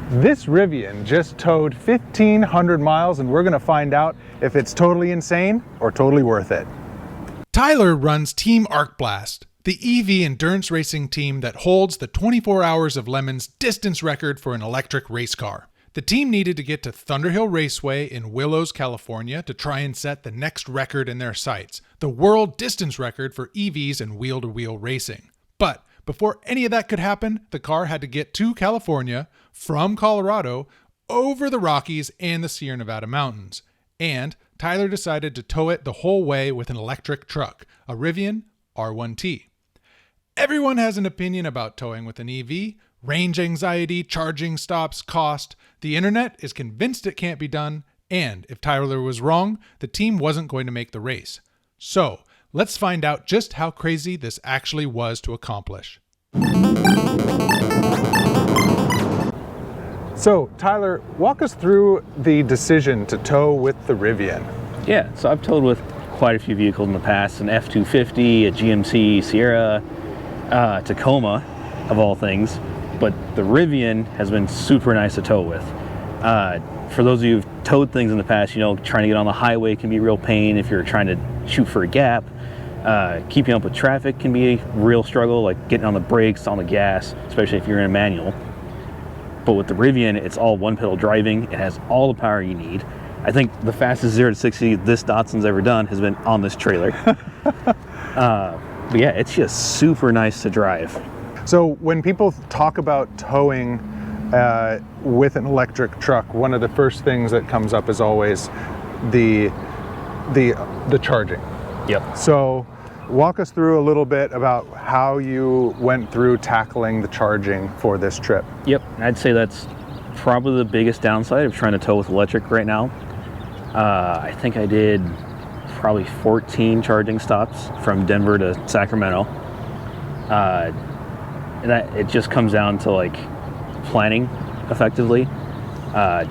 This Rivian just towed 1,500 miles, and we're going to find out if it's totally insane or totally worth it. Tyler runs Team Arc Blast, the EV endurance racing team that holds the 24 Hours of Lemons distance record for an electric race car. The team needed to get to Thunderhill Raceway in Willows, California to try and set the next record in their sights, the world distance record for EVs and wheel-to-wheel racing. But before any of that could happen, the car had to get to California from Colorado over the Rockies and the Sierra Nevada mountains. And Tyler decided to tow it the whole way with an electric truck, a Rivian R1T. Everyone has an opinion about towing with an EV, range anxiety, charging stops, cost. The internet is convinced it can't be done, and if Tyler was wrong, the team wasn't going to make the race. So, let's find out just how crazy this actually was to accomplish. So, Tyler, walk us through the decision to tow with the Rivian. Yeah, so I've towed with quite a few vehicles in the past, an F250, a GMC Sierra, Tacoma, of all things, but the Rivian has been super nice to tow with. For those of you who've towed things in the past, you know, trying to get on the highway can be a real pain if you're trying to shoot for a gap. Keeping up with traffic can be a real struggle, like getting on the brakes, on the gas, especially if you're in a manual. But with the Rivian, it's all one pedal driving. It has all the power you need. I think the fastest 0 to 60 this Datsun's ever done has been on this trailer. But yeah, it's just super nice to drive. So when people talk about towing with an electric truck, one of the first things that comes up is always the charging. Yep. So walk us through a little bit about how you went through tackling the charging for this trip. Yep, I'd say that's probably the biggest downside of trying to tow with electric right now. I think I did probably 14 charging stops from Denver to Sacramento. And it just comes down to like planning effectively.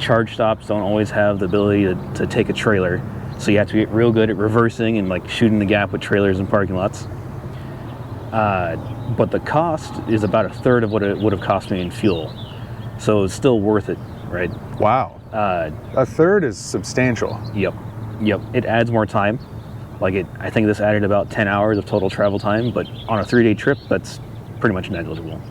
Charge stops don't always have the ability to take a trailer. So you have to get real good at reversing and like shooting the gap with trailers and parking lots. But the cost is about a third of what it would have cost me in fuel. So it's still worth it, right? Wow. A third is substantial. Yep. It adds more time. I think this added about 10 hours of total travel time, but on a 3-day trip, that's pretty much negligible.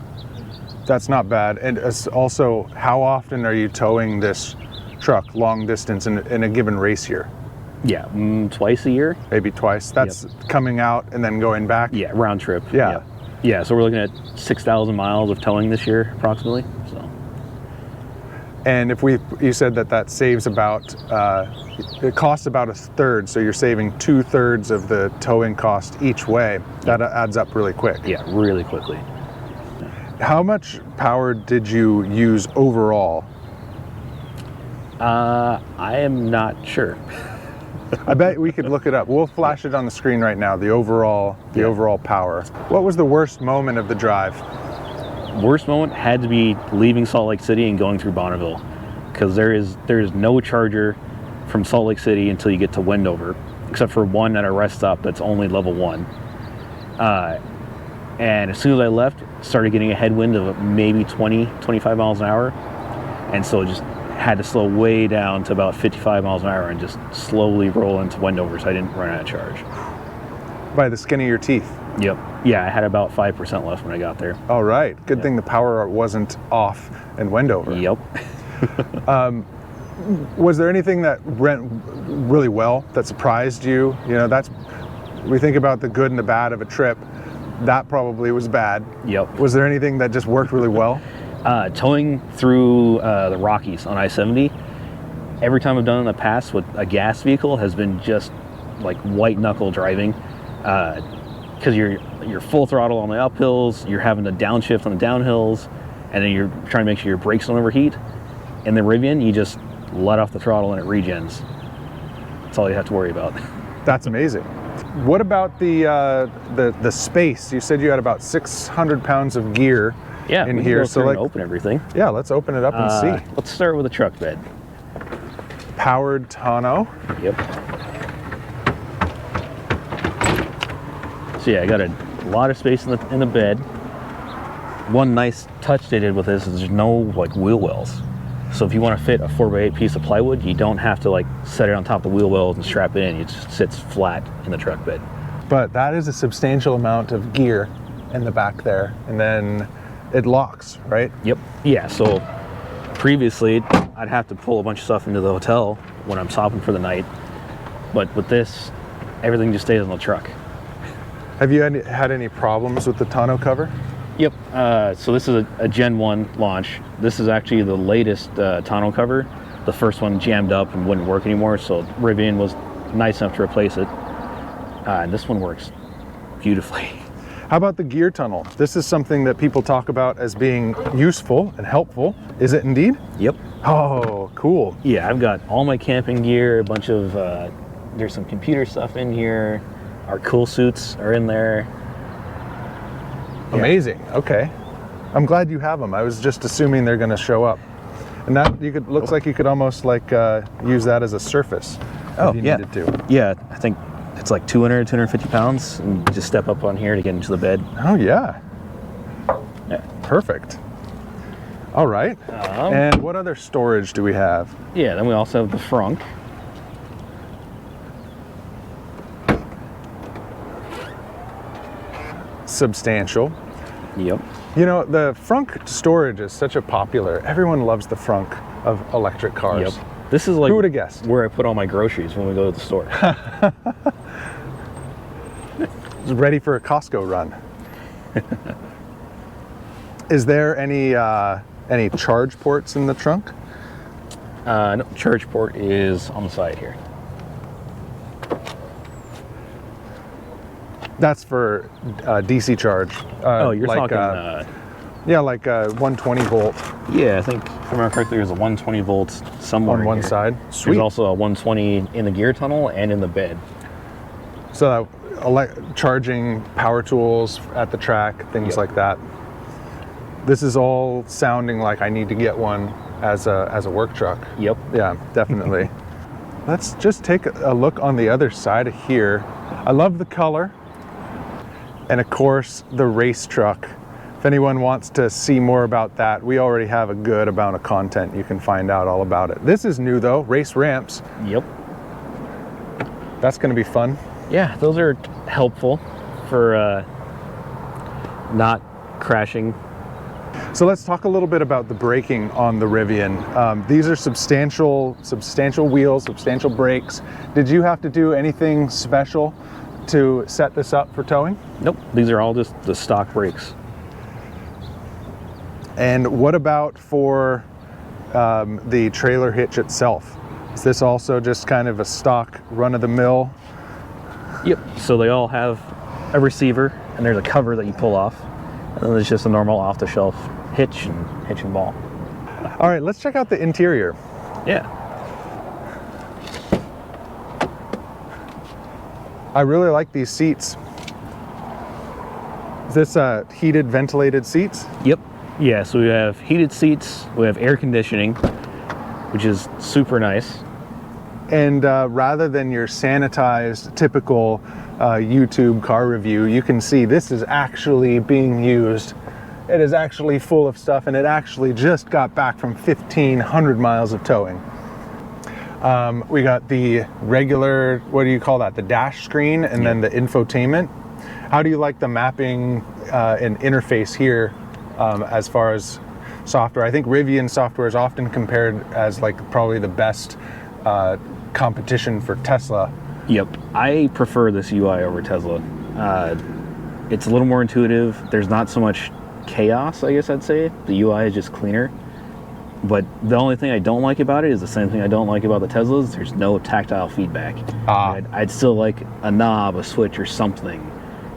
That's not bad. And also, how often are you towing this truck long distance in a given race year? Yeah, twice a year. Maybe twice. That's Coming out and then going back? Yeah, round trip. Yeah. Yeah, so we're looking at 6,000 miles of towing this year, approximately. So. And you said that saves about, it costs about a third, so you're saving 2/3 of the towing cost each way. That adds up really quick. Yeah, really quickly. How much power did you use overall? I am not sure. I bet we could look it up. We'll flash it on the screen right now, the overall power. What was the worst moment of the drive? Worst moment had to be leaving Salt Lake City and going through Bonneville, because there is no charger from Salt Lake City until you get to Wendover, except for one at a rest stop that's only level 1. And as soon as I left, started getting a headwind of maybe 20-25 miles an hour, and so just had to slow way down to about 55 miles an hour and just slowly roll into Wendover so I didn't run out of charge. By the skin of your teeth? Yep. Yeah, I had about 5% left when I got there. All right. Good thing the power wasn't off in Wendover. Yep. Was there anything that went really well that surprised you? You know, we think about the good and the bad of a trip. That probably was bad. Yep. Was there anything that just worked really well? Towing through the Rockies on I-70, every time I've done in the past with a gas vehicle has been just like white knuckle driving, because you're full throttle on the uphills, you're having to downshift on the downhills, and then you're trying to make sure your brakes don't overheat. In the Rivian, you just let off the throttle and it regens. That's all you have to worry about. That's amazing. What about the space? You said you had about 600 pounds of gear. Yeah, in we here, can go through and open everything. Yeah, let's open it up and see. Let's start with a truck bed. Powered tonneau. Yep. So yeah, I got a lot of space in the bed. One nice touch they did with this is there's no like wheel wells. So if you want to fit a 4x8 piece of plywood, you don't have to like set it on top of the wheel wells and strap it in. It just sits flat in the truck bed. But that is a substantial amount of gear in the back there. And then it locks, right? Yep. Yeah, so previously I'd have to pull a bunch of stuff into the hotel when I'm stopping for the night. But with this, everything just stays on the truck. Have you had any problems with the tonneau cover? Yep. So this is a Gen 1 launch. This is actually the latest tonneau cover. The first one jammed up and wouldn't work anymore, so Rivian was nice enough to replace it. And this one works beautifully. How about the gear tunnel? This is something that people talk about as being useful and helpful. Is it indeed? Yep. Oh, cool. Yeah, I've got all my camping gear, a bunch of, there's some computer stuff in here. Our cool suits are in there. Yeah. Amazing. Okay. I'm glad you have them. I was just assuming they're going to show up. And that looks like you could almost like use that as a surface if you needed to. Yeah, I think it's like 250 pounds, and just step up on here to get into the bed. Oh, yeah. Yeah. Perfect. All right. And what other storage do we have? Yeah, then we also have the frunk. Substantial. Yep. You know, the frunk storage is such a popular. Everyone loves the frunk of electric cars. Yep. This is like, who would have guessed, where I put all my groceries when we go to the store. It's ready for a Costco run. Is there any charge ports in the trunk? No, charge port is on the side here. That's for DC charge. Oh, you're like, talking... yeah, like a 120 volt yeah, I think, if I remember correctly, there's a 120 volts somewhere on one here. side. Sweet. There's also a 120 in the gear tunnel and in the bed. So charging power tools at the track, things like that. This is all sounding like I need to get one as a work truck. Yep. Yeah, definitely. Let's just take a look on the other side of here. I love the color. And of course, the race truck. If anyone wants to see more about that, we already have a good amount of content. You can find out all about it. This is new though, race ramps. Yep. That's gonna be fun. Yeah, those are helpful for not crashing. So let's talk a little bit about the braking on the Rivian. These are substantial wheels, substantial brakes. Did you have to do anything special to set this up for towing? Nope, these are all just the stock brakes. And what about for the trailer hitch itself? Is this also just kind of a stock run-of-the-mill? Yep, so they all have a receiver, and there's a cover that you pull off, and then there's just a normal off-the-shelf hitch and ball. All right, let's check out the interior. Yeah. I really like these seats. Is this heated, ventilated seats? Yep. Yeah, so we have heated seats, we have air conditioning, which is super nice. And rather than your sanitized, typical YouTube car review, you can see this is actually being used. It is actually full of stuff, and it actually just got back from 1,500 miles of towing. We got the regular, what do you call that? The dash screen, and then the infotainment. How do you like the mapping and interface here as far as software? I think Rivian software is often compared as like probably the best competition for Tesla. Yep, I prefer this UI over Tesla. It's a little more intuitive. There's not so much chaos, I guess I'd say. The UI is just cleaner. But the only thing I don't like about it is the same thing I don't like about the Teslas. There's no tactile feedback. I'd still like a knob, a switch, or something,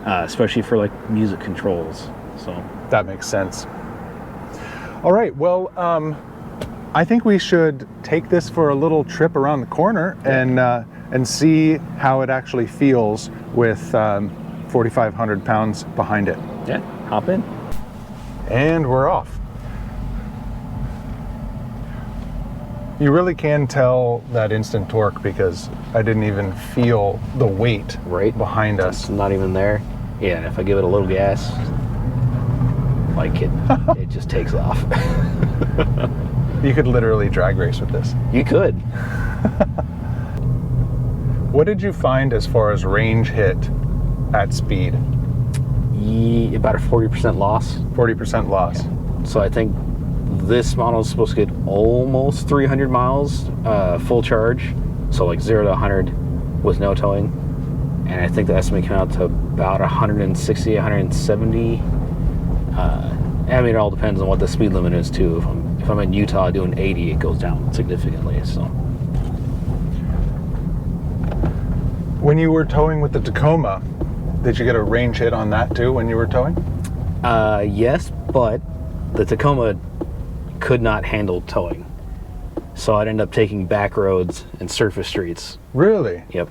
especially for like music controls. So that makes sense. All right, well, I think we should take this for a little trip around the corner and see how it actually feels with 4,500 pounds behind it. Yeah, hop in. And we're off. You really can tell that instant torque because I didn't even feel the weight right behind us. It's not even there. Yeah, and if I give it a little gas, like it just takes off. You could literally drag race with this. You could. What did you find as far as range hit at speed? About a 40% loss. 40% loss. So I think this model is supposed to get almost 300 miles full charge. So like 0 to 100 with no towing. And I think the estimate came out to about 160, 170. I mean, it all depends on what the speed limit is too. If I'm in Utah doing 80, it goes down significantly. So when you were towing with the Tacoma, did you get a range hit on that too when you were towing? Yes, but the Tacoma could not handle towing. So I'd end up taking back roads and surface streets. Really? Yep.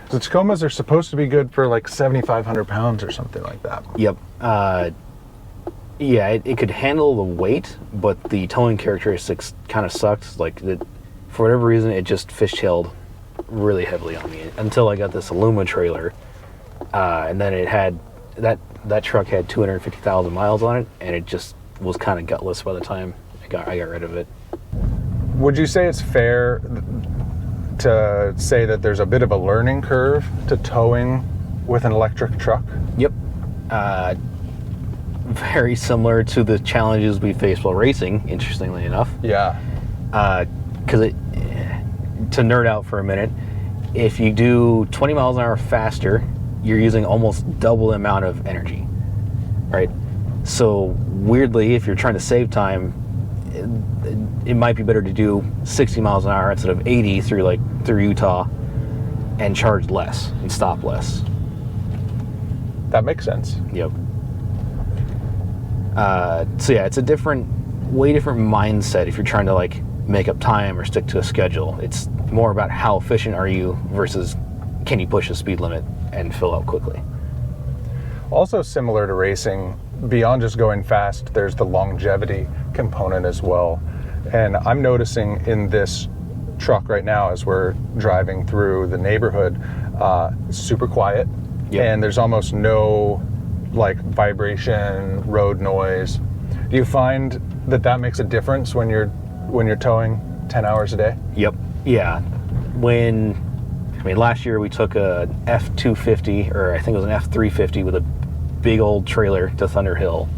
The Tacomas are supposed to be good for like 7,500 pounds or something like that. Yep. Yeah, it could handle the weight, but the towing characteristics kind of sucked. Like, for whatever reason, it just fishtailed really heavily on me until I got this Aluma trailer. And then it had, that truck had 250,000 miles on it, and it just was kind of gutless by the time I got rid of it. Would you say it's fair to say that there's a bit of a learning curve to towing with an electric truck? Yep. Very similar to the challenges we face while racing, interestingly enough. Yeah. Because to nerd out for a minute, if you do 20 miles an hour faster, you're using almost double the amount of energy, right? So weirdly, if you're trying to save time, it might be better to do 60 miles an hour instead of 80 through Utah and charge less and stop less. That makes sense. Yep. So yeah, it's a way different mindset if you're trying to like make up time or stick to a schedule. It's more about how efficient are you versus can you push the speed limit and fill up quickly. Also similar to racing, beyond just going fast, there's the longevity component as well. And I'm noticing in this truck right now as we're driving through the neighborhood, super quiet. Yep. And there's almost no like vibration, road noise. Do you find that makes a difference when you're towing 10 hours a day? Yep. Yeah. Last year we took a F250, or I think it was an F350 with a big old trailer to Thunder Hill,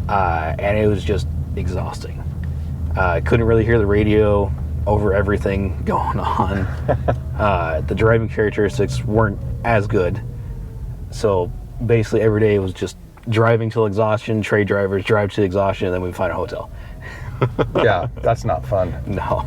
and it was just exhausting. I couldn't really hear the radio over everything going on. The driving characteristics weren't as good, so basically every day it was just driving till exhaustion, trade drivers, drive to exhaustion, and then we'd find a hotel. Yeah, that's not fun. No.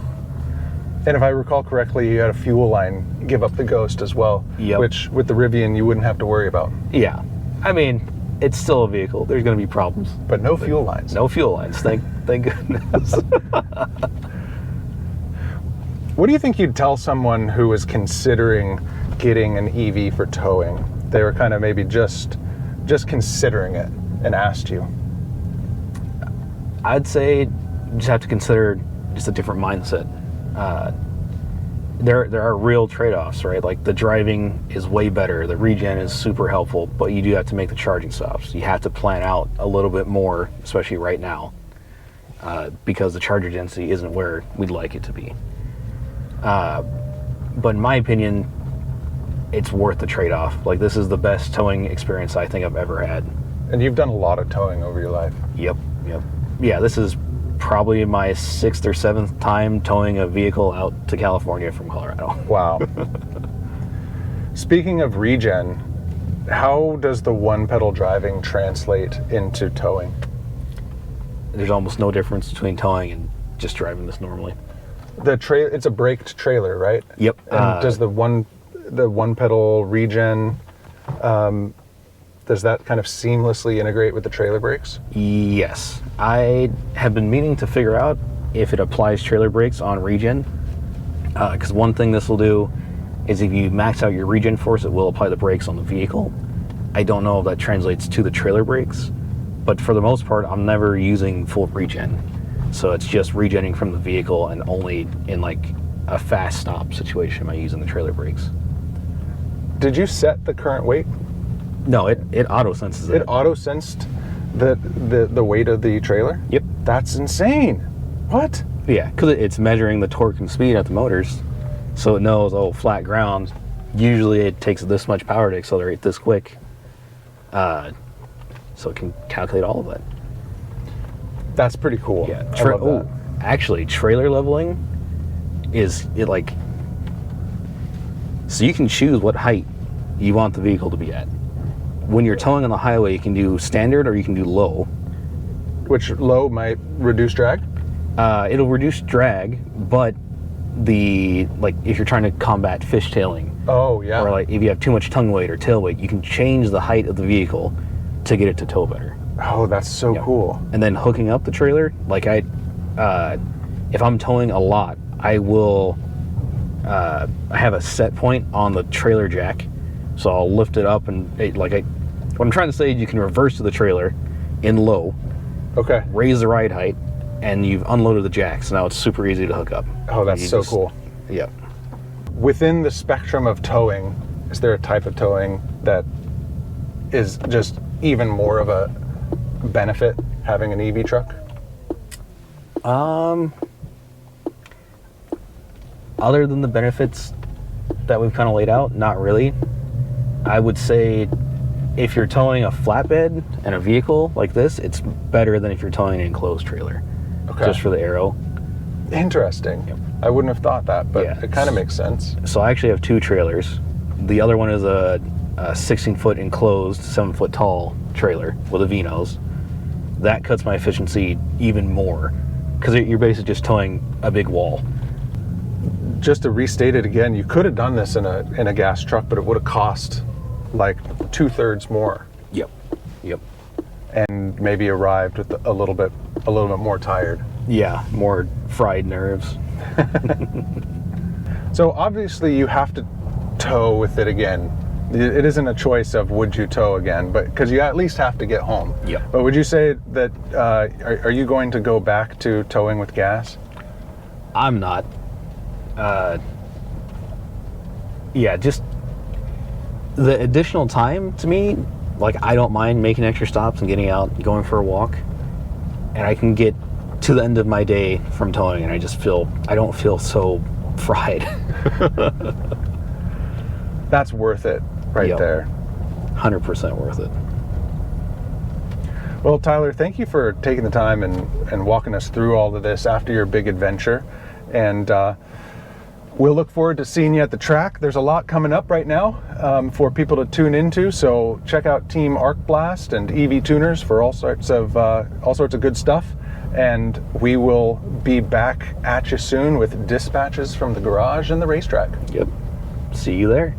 And if I recall correctly, you had a fuel line give up the ghost as well, yep. Which with the Rivian you wouldn't have to worry about. Yeah. I mean, it's still a vehicle. There's going to be problems. But no fuel lines. No fuel lines, thank goodness. What do you think you'd tell someone who was considering getting an EV for towing? They were kind of maybe just considering it and asked you. I'd say you just have to consider just a different mindset. There are real trade-offs, right? Like the driving is way better, the regen is super helpful, but you do have to make the charging stops. You have to plan out a little bit more, especially right now, because the charger density isn't where we'd like it to be. But in my opinion, it's worth the trade-off. Like, this is the best towing experience I think I've ever had. And you've done a lot of towing over your life. Yep. Yeah, this is probably my 6th or 7th time towing a vehicle out to California from Colorado. Wow. Speaking of regen, how does the one-pedal driving translate into towing? There's almost no difference between towing and just driving this normally. It's a braked trailer, right? Yep. And does the one-pedal regen, does that kind of seamlessly integrate with the trailer brakes? Yes. I have been meaning to figure out if it applies trailer brakes on regen, because one thing this will do is if you max out your regen force, it will apply the brakes on the vehicle. I don't know if that translates to the trailer brakes, but for the most part, I'm never using full regen. So it's just regenning from the vehicle, and only in like a fast stop situation am I using the trailer brakes. Did you set the current weight? No, it auto senses it. It auto sensed the weight of the trailer? Yep. That's insane. What? Yeah, because it's measuring the torque and speed at the motors, so it knows, oh, flat ground, usually it takes this much power to accelerate this quick, so it can calculate all of that. That's pretty cool. Yeah. I love that. Actually, trailer leveling is it like, so you can choose what height you want the vehicle to be at. When you're towing on the highway, you can do standard or you can do low. Which low might reduce drag? It'll reduce drag, but if you're trying to combat fishtailing, Oh, yeah. or like if you have too much tongue weight or tail weight, you can change the height of the vehicle to get it to tow better. Oh, that's so cool. And then hooking up the trailer, like if I'm towing a lot, I will, I have a set point on the trailer jack, so I'll lift it up and what I'm trying to say is you can reverse to the trailer in low, Okay. raise the ride height, and you've unloaded the jack, so now it's super easy to hook up. Oh, that's so cool. Yep. Within the spectrum of towing, is there a type of towing that is just even more of a benefit having an EV truck? Other than the benefits that we've kind of laid out, not really. I would say if you're towing a flatbed and a vehicle like this, it's better than if you're towing an enclosed trailer. Okay. Just for the aero. Interesting. Yep. I wouldn't have thought that, but Yeah. it kind of makes sense. So I actually have two trailers. The other one is a 16-foot enclosed, 7-foot tall trailer with a V-nose. That cuts my efficiency even more because you're basically just towing a big wall. Just to restate it again, you could have done this in a gas truck, but it would have cost like 2/3 more, Yep. and maybe arrived with a little bit more tired. Yeah, more fried nerves. So obviously you have to tow with it again. It isn't a choice of would you tow again, but because you at least have to get home. Yep. But would you say that are you going to go back to towing with gas? I'm not. Yeah, just the additional time to me, like I don't mind making extra stops and getting out, going for a walk, and I can get to the end of my day from towing and I don't feel so fried. That's worth it right Yep. there. 100% worth it. Well, Tyler, thank you for taking the time and walking us through all of this after your big adventure. And we'll look forward to seeing you at the track. There's a lot coming up right now for people to tune into. So check out Team Arc Blast and EVTUNERS for all sorts of good stuff. And we will be back at you soon with dispatches from the garage and the racetrack. Yep. See you there.